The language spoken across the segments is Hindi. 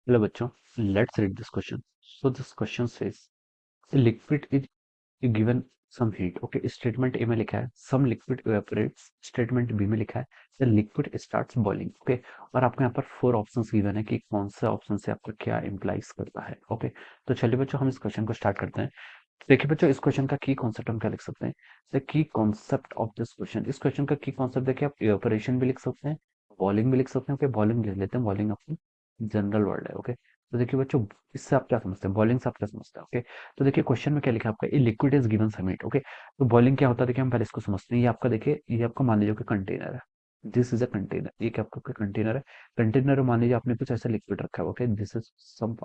Hello बच्चों, let's read this question. So this question says a liquid is given some heat. Okay, statement A में लिखा है some liquid evaporates. Statement B में लिखा है the liquid starts boiling. Okay, और आपको यहाँ पर 4 ऑप्शंस गिवन है कि कौन सा ऑप्शन से आपका क्या इम्प्लाइज करता है. ओके, तो चलिए बच्चों हम इस क्वेश्चन को स्टार्ट करते हैं. देखिए बच्चों, इस क्वेश्चन का की कॉन्सेप्ट हम क्या लिख सकते हैं. The key concept of this question, इस क्वेश्चन का की कॉन्सेप्ट देखिए, आप इवेपोरेशन भी लिख सकते हैं, बॉइलिंग भी लिख सकते हैं. ओके, बॉइलिंग लिख लेते हैं, बॉइलिंग अपनी जनरल वर्ड है. ओके, तो देखिए बच्चों, इससे आप क्या समझते हैं, बॉइलिंग से आप क्या समझते हैं. ओके, तो देखिए क्वेश्चन में क्या लिखा है आपका, a liquid is given some heat. Okay, तो बॉइलिंग क्या होता है, देखिए हम पहले इसको समझते हैं. ये आपका देखिए, ये आपका मान लीजिए कि कंटेनर है. This is a container. ये क्या आपका कंटेनर है. कंटेनर मान लीजिए आपने कुछ ऐसा लिक्विड रखा है. ओके, दिस इज सम,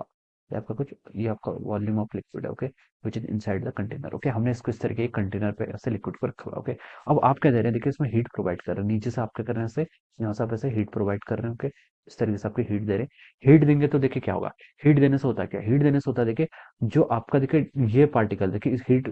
ये आपका कुछ, ये आपका वॉल्यूम ऑफ लिक्विड है. Okay, which is inside the container. Okay, हमने इसको इस तरह के कंटेनर पे ऐसे लिक्विड को रखा हुआ. ओके, अब आप क्या दे रहे हैं, देखिए इसमें हीट प्रोवाइड कर रहे हैं. नीचे से आप क्या कर रहे हैं, ऐसे यहाँ से आप ऐसे हीट प्रोवाइड कर रहे हैं. ओके, इस तरीके से आपकी हीट दे रहे हैं. हीट देंगे तो देखिए क्या होगा, हीट देने से होता है क्या, हीट देने से होता है देखिए, जो आपका देखिए ये पार्टिकल देखिए, इस हीट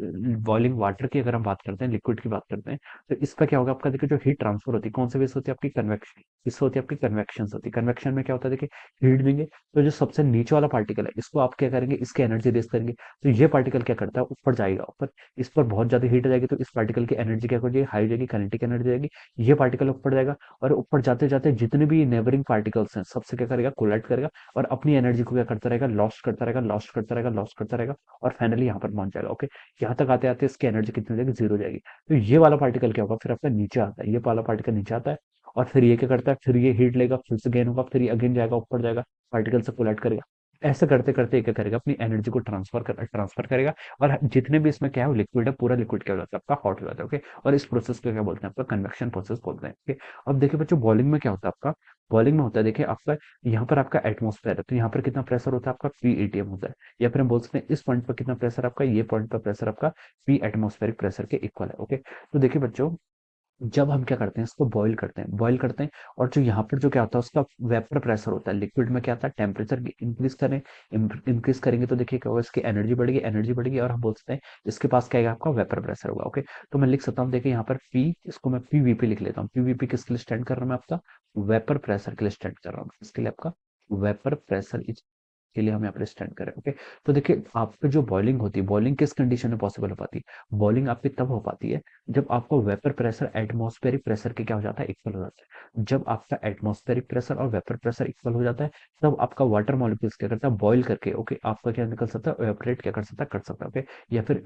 बॉइलिंग वाटर की अगर हम बात करते हैं, लिक्विड की बात करते हैं, तो इसका क्या होगा, आपका देखिए जो हीट ट्रांसफर होती है कौन से बेस होती है, आपकी कन्वेक्शन. इससे होती है आपकी कन्वेक्शन होती है. कन्वेक्शन में क्या होता है देखिए, हीट देंगे तो जो सबसे नीचे वाला पार्टिकल है, इसको आप क्या करेंगे, इसकी एनर्जी रेस करेंगे. तो ये पार्टिकल क्या करता है, ऊपर जाएगा ऊपर. इस पर बहुत ज्यादा हीट आ जाएगी तो इस पार्टिकल की एनर्जी क्या हो जाएगी, हाई हो जाएगी, काइनेटिक एनर्जी जाएगी. ये पार्टिकल ऊपर जाएगा और ऊपर जाते जाते जितने भी नेबरिंग पार्टिकल्स हैं सबसे क्या करेगा, कोलाइड करेगा और अपनी एनर्जी को क्या करता रहेगा, लॉस्ट करता रहेगा, लॉस्ट करता रहेगा, लॉस्ट करता रहेगा और फाइनली यहाँ पर पहुंच जाएगा. ओके, यहाँ तक आते आते इसकी एनर्जी कितनी हो जाएगी, जीरो हो जाएगी. तो ये वाला पार्टिकल क्या होगा, फिर आपका नीचे आता है, ये वाला पार्टिकल नीचे आता है और फिर ये क्या करता है, फिर ये हीट लेगा, फिर से गेन होगा, फिर ये अगेन जाएगा ऊपर, जाएगा पार्टिकल से कोलाइड करेगा. ऐसे करते करते ये क्या करेगा, अपनी एनर्जी को ट्रांसफर करेगा. और जितने भी इसमें क्या है, लिक्विड है, पूरा लिक्विड क्या हो जाता है, आपका हॉट हो जाता है. ओके, और इस प्रोसेस को क्या बोलते हैं, आपका कन्वेक्शन प्रोसेस बोलते हैं. ओके, अब देखिए बच्चों, बॉइलिंग में क्या होता है आपका, बॉइलिंग में होता है देखिए आपका, यहाँ पर आपका एटमॉस्फेयर है, तो यहाँ पर कितना प्रेशर होता है आपका, पी एटीएम होता है. या फिर हम बोल सकते हैं इस पॉइंट पर कितना प्रेशर आपका, ये पॉइंट पर प्रेशर आपका पी एटमॉस्फेरिक प्रेशर के इक्वल है. ओके, तो देखिए बच्चों, जब हम क्या करते हैं, इसको बॉईल करते हैं, बॉईल करते हैं, और जो यहाँ पर जो क्या होता है, उसका वेपर प्रेशर होता है. लिक्विड में क्या होता है, टेम्परेचर इंक्रीज करें, इंक्रीज करेंगे तो देखिए क्या होगा, इसकी एनर्जी बढ़ेगी, एनर्जी बढ़ेगी और हम बोल सकते हैं इसके पास क्या है, आपका वेपर प्रेशर होगा. ओके, तो मैं लिख सकता हूँ, देखिए यहाँ पर पी, इसको मैं पीवीपी लिख लेता हूँ. पीवीपी किसके लिए स्टैंड कर रहा हूँ, मैं आपका वेपर प्रेशर के लिए स्टैंड कर रहा हूँ. इसके लिए आपका वेपर प्रेशर के लिए हम यहाँ पर स्टैंड करें. ओके, तो देखिए आपकी जो बॉइलिंग होती है, बॉइलिंग किस कंडीशन में पॉसिबल हो पाती है, बॉइलिंग आपकी तब हो पाती है जब आपका वेपर प्रेशर एटमॉस्फेरिक प्रेशर के क्या हो जाता है, इक्वल हो जाता है. जब आपका एटमॉस्फेरिक प्रेशर और वेपर प्रेशर इक्वल हो जाता है, तब आपका वाटर मॉलिक्यूल्स क्या करता है, बॉईल करके ओके, आपका क्या निकल सकता है, एवापोरेट क्या कर सकता है, कर सकता है. ओके, या फिर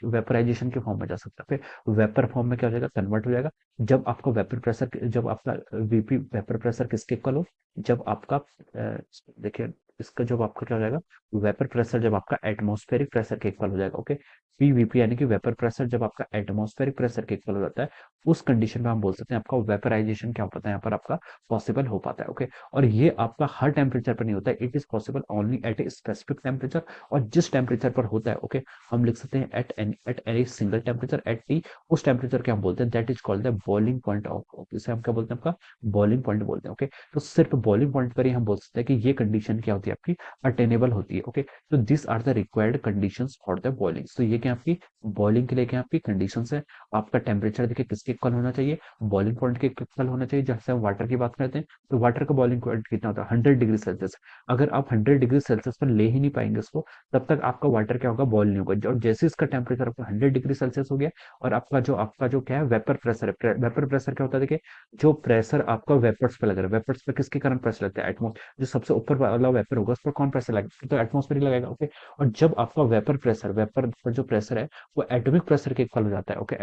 वेपराइजेशन के फॉर्म में जा सकता है. फिर वेपर फॉर्म में क्या हो जाएगा, कन्वर्ट हो जाएगा. जब आपका वीपी वेपर प्रेशर किसके इक्वल हो, जब आपका देखिए, इसका जब आपका क्या हो जाएगा, वेपर प्रेशर जब आपका एटमॉस्फेरिक प्रेशर के इक्वल हो जाएगा. ओके, पीवीपी यानी कि वेपर प्रेशर जब आपका एटमॉस्फेरिक प्रेशर के इक्वल हो जाता है, उस कंडीशन में हम बोल सकते हैं आपका वेपराइजेशन क्या हो पाता है, यहाँ पर आपका पॉसिबल हो पाता है. ओके, और ये आपका हर टेम्परेचर पर नहीं होता है, it is possible only at a specific temperature. और जिस टेम्परेचर पर होता है, ओके, हम लिख सकते हैं at any single temperature at T. उस टेम्परेचर के हम बोलते हैं, that is called the boiling point of, इसे हम क्या बोलते हैं, आपका बॉइलिंग पॉइंट बोलते हैं. ओके, तो सिर्फ बॉइलिंग पॉइंट पर ही हम बोल सकते हैं कि ये कंडीशन क्या होती है, आपकी अटेनेबल होती है. ओके, तो this are the required conditions for the boiling. तो ये क्या आपकी बॉइलिंग के लिए क्या आपकी कंडीशंस है. आपका टेम्परेचर देखिए किसके इक्वल होना चाहिए, बॉइलिंग पॉइंट के इक्वल होना चाहिए. जैसे हम वाटर की बात करते हैं, तो वाटर का बॉइलिंग पॉइंट कितना होता है, 100 डिग्री सेल्सियस. अगर आप 100 डिग्री सेल्सियस पर ले ही नहीं पाएंगे उसको, तब तक आपका वाटर क्या होगा, बॉईल नहीं होगा. और जैसे इसका टेम्परेचर आपका 100 डिग्री सेल्सियस हो गया, और आपका जो क्या है, वेपर प्रेशर है. वेपर प्रेशर क्या होता है देखिए, जो प्रेशर आपका वेपर्स पे लग रहा है, वेपर्स पे किसके कारण प्रेशर लगता है, एटमॉस्फेयर, जो सबसे ऊपर वाला वेपर होगा उस पर कौन प्रेशर लगेगा, तो एटमॉस्फेयर लगाएगा. ओके, और जब आपका वेपर पर जो प्रेशर है वो एटॉमिक प्रेशर के इक्वल हो जाता है. ओके,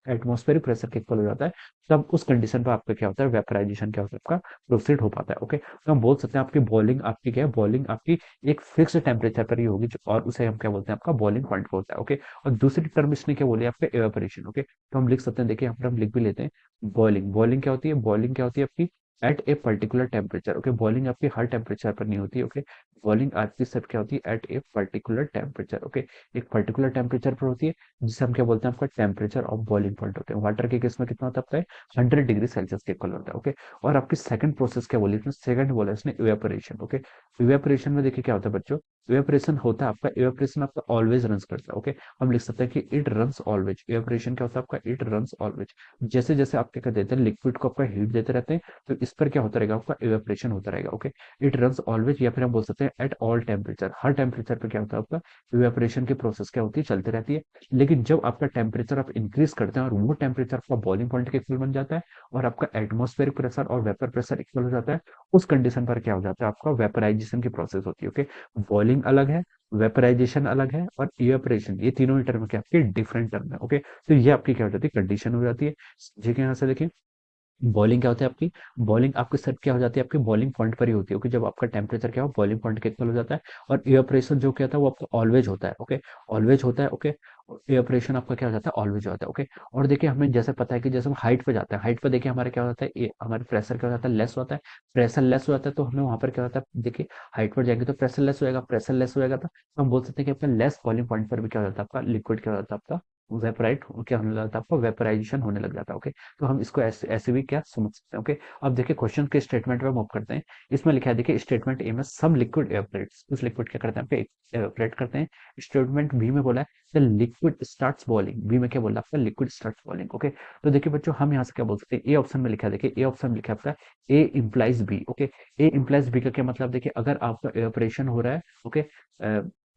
एटमॉस्फेरिक प्रेशर के इक्वल हो जाता है, तब उस कंडीशन पर आपका क्या होता है, वेपराइजेशन क्या होता है, आपका प्रोसीड हो पाता है. ओके, तो हम बोल सकते हैं आपकी बॉइलिंग आपकी क्या है, बॉइलिंग आपकी एक फिक्स टेम्परेचर पर ही होगी, और उसे हम क्या बोलते हैं, आपका बॉइलिंग पॉइंट होता है. ओके, और दूसरी टर्म इसने क्या बोली, आपका एवेपोरेशन. ओके, तो हम लिख सकते हैं, देखिए यहाँ पर हम लिख भी लेते हैं, बॉइलिंग. बॉइलिंग क्या होती है, बॉइलिंग क्या होती है आपकी at a particular temperature. Okay, boiling आपकी हर टेम्परेचर पर नहीं होती. ओके, बॉइलिंग आपकी सब क्या होती है, at a particular temperature. Okay, एक पर्टिकुलर टेम्परेचर पर होती है, जिसे हम क्या बोलते हैं, आपका टेम्परेचर ऑफ बॉइलिंग पॉइंट होते हैं. वाटर के केस में कितना होता है, 100 डिग्री सेल्सियस के इक्वल होता है. ओके, और आपकी सेकंड प्रोसेस क्या बोली इसने, सेकंड बोला इसने इवेपोरेशन. ओके, इवेपोरेशन में देखिए क्या होता है बच्चों, इवेपोरेशन होता है आपका, इवेपोरेशन आपका ऑलवेज रन करता है. ओके, हम लिख सकते हैं कि इट रन्स ऑलवेज. इवेपोरेशन क्या होता है आपका, इट रन्स ऑलवेज. जैसे जैसे आप क्या कर देते हैं, लिक्विड को आपका हीट देते रहते हैं, तो इस पर क्या होता रहेगा, आपका इवेपोरेशन होता रहेगा। ओके, इट रन्स ऑलवेज, या फिर हम बोल सकते हैं at all temperature, her temperature पे क्या होता है आपका इवेपोरेशन की प्रोसेस क्या होती है, चलती रहती है। लेकिन जब आपका टेम्परेचर आप इंक्रीज करते हैं और वो टेम्परेचर आपका बॉइलिंग पॉइंट के इक्वल बन जाता है और आपका एटमॉस्फेरिक प्रेशर और वेपर प्रेशर इक्वल हो जाता है, उस कंडीशन पर क्या हो जाता है, आपका वेपराइजेशन की प्रोसेस होती है। ओके, बॉइलिंग अलग है, वेपराइजेशन अलग है, और इवेपोरेशन, ये तीनों ही टर्म क्या आपके डिफरेंट टर्म है। ओके, तो ये आपकी क्या हो जाती है, कंडीशन हो जाती है। देखिए यहाँ से देखिए, बॉइलिंग क्या होता है आपकी, बॉइलिंग आपकी सिर्फ क्या हो जाती है, आपकी बॉइलिंग पॉइंट पर ही होती है। ओके, जब आपका टेम्परेचर क्या हो, बॉइलिंग पॉइंट के इक्वल हो जाता है। और इवेपोरेशन जो क्या होता है वो आपका ऑलवेज होता है। ओके, ऑलवेज होता है। ओके, इवेपोरेशन आपका क्या हो जाता है, ऑलवेज होता है। ओके, और देखिए हमें जैसे पता है कि जैसे हम हाइट पे जाते हैं, हाइट पे देखिए हमारे क्या होता है, हमारे प्रेशर क्या हो जाता है, लेस होता है। प्रेशर लेस हो जाता है तो हमें वहां पर क्या होता है, देखिए हाइट पर जाएंगे तो प्रेशर लेस हो जाएगा, प्रेशर लेस हो जाएगा तो हम बोल सकते हैं कि आपका लेस बॉइलिंग पॉइंट पर भी क्या हो जाता है, आपका लिक्विड क्या हो जाता है, आपका वेपराइट क्या होने लगता है, आपका वेपराइजेशन होने लग जाता है। ओके, तो हम इसको ऐसे ऐसे भी क्या समझ सकते हैं। ओके, अब देखिए क्वेश्चन के स्टेटमेंट में मूव करते हैं। इसमें लिखा है, देखिए स्टेटमेंट ए में सम लिक्विड एवपोरेट्स, कुछ लिक्विड क्या करते हैं, पे एवपोरेट करते हैं। स्टेटमेंट बी में बोला है the liquid starts boiling, B में क्या बोला आपका, लिक्विड स्टार्ट्स बॉइलिंग। ओके, तो देखिए बच्चों हम यहाँ से क्या बोल सकते हैं, ए ऑप्शन में लिखा है, देखिए ए ऑप्शन में लिखा है आपका ए इम्प्लाइज बी। ओके, ए इम्प्लाइज बी का क्या मतलब, देखिए अगर आपका एवपोरेशन हो रहा है, ओके,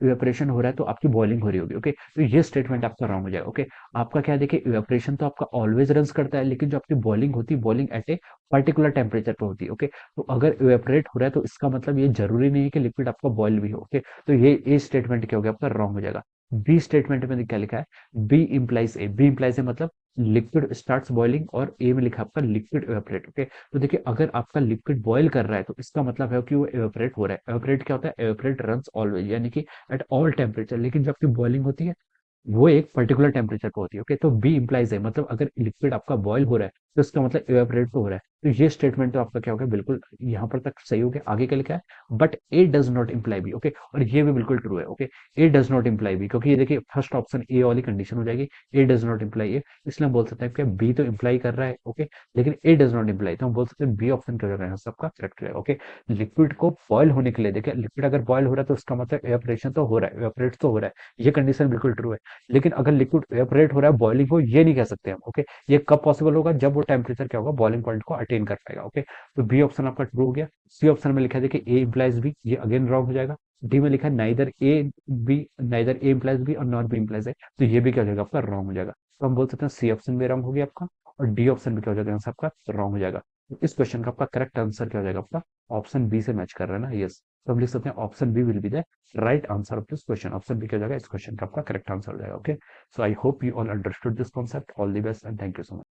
इवेपोरेशन हो रहा है तो आपकी बॉइलिंग हो रही होगी। ओके, तो ये स्टेटमेंट आपका रॉन्ग हो जाएगा। ओके, आपका क्या है, देखिए इवेपोरेशन तो आपका ऑलवेज रन करता है, लेकिन जो आपकी बॉइलिंग होती है, boiling at a particular temperature पे होती है। ओके, तो अगर इवेपोरेट हो रहा है तो इसका मतलब ये जरूरी नहीं है कि लिक्विड आपका बॉयल भी हो। ओके, तो ये स्टेटमेंट क्या हो गया आपका, रॉन्ग हो जाएगा। बी स्टेटमेंट में क्या लिखा है, B implies A, B implies A मतलब लिक्विड स्टार्ट्स बॉइलिंग, और ए में लिखा है आपका लिक्विड इवेपोरेट। ओके, तो देखिए अगर आपका लिक्विड बॉयल कर रहा है तो इसका मतलब है कि वो इवेपोरेट हो रहा है। इवेपोरेट क्या होता है, इवेपोरेट रन्स ऑलवेज, यानी कि एट ऑल टेम्परेचर, लेकिन जब आपकी बॉइलिंग होती है वो एक पर्टिकुलर टेम्परेचर पे होती है। ओके, तो बी इंप्लाइज है, मतलब अगर लिक्विड आपका बॉयल हो रहा है तो इसका मतलब इवेपोरेट तो हो रहा है। तो ये स्टेटमेंट तो आपका क्या हो गया, बिल्कुल यहाँ पर तक सही हो गया। आगे क्या लिखा है, but A does not imply B. Okay, और ये भी बिल्कुल ट्रू है। Okay, A does not imply B, क्योंकि ये देखिए फर्स्ट ऑप्शन ए वाली कंडीशन हो जाएगी, ए डज नॉट इम्प्लाई ए, इसलिए हम बोल सकते हैं कि बी तो इम्प्लाई कर रहा है। ओके, लेकिन ए डज नॉट इम्प्लाई, तो हम बोल सकते हैं बी ऑप्शन क्या हो जाएगा, सबका करेक्ट है। ओके, लिक्विड को बॉयल होने के लिए, देखिए लिक्विड अगर बॉयल हो रहा है तो उसका मतलब एवपोरेशन तो हो रहा है, एवपोरेट तो हो रहा है, ये कंडीशन बिल्कुल ट्रू है। लेकिन अगर लिक्विड इवेपोरेट हो रहा है, बॉइलिंग हो, ये नहीं कह सकते हम। ओके, ये कब पॉसिबल होगा, जब वो टेम्परेचर क्या होगा, बॉइलिंग पॉइंट को अटेन कर पाएगा। ओके, तो बी ऑप्शन आपका ट्रू हो गया। सी ऑप्शन में लिखा है देखिए ए इंप्लाइज बी, ये अगेन रॉन्ग हो जाएगा। डी में लिखा है neither A B, neither A implies B और नॉट बी इंप्लाइज है, तो ये भी क्या हो जाएगा आपका, रॉन्ग हो जाएगा। तो हम बोल सकते हैं सी ऑप्शन भी रॉन्ग हो गया आपका, और डी ऑप्शन भी क्या हो जाएगा आंसर आपका, रॉन्ग हो जाएगा। तो इस क्वेश्चन का आपका करेक्ट आंसर क्या हो जाएगा आपका, ऑप्शन बी से मैच कर रहा है ना, यस। तो हम लिख सकते हैं option B will be the right answer of this question, option B क्या हो जाएगा, इस क्वेश्चन का आपका करेक्ट आंसर हो जाएगा। Okay, so I hope you all understood this concept. All the best and thank you so much.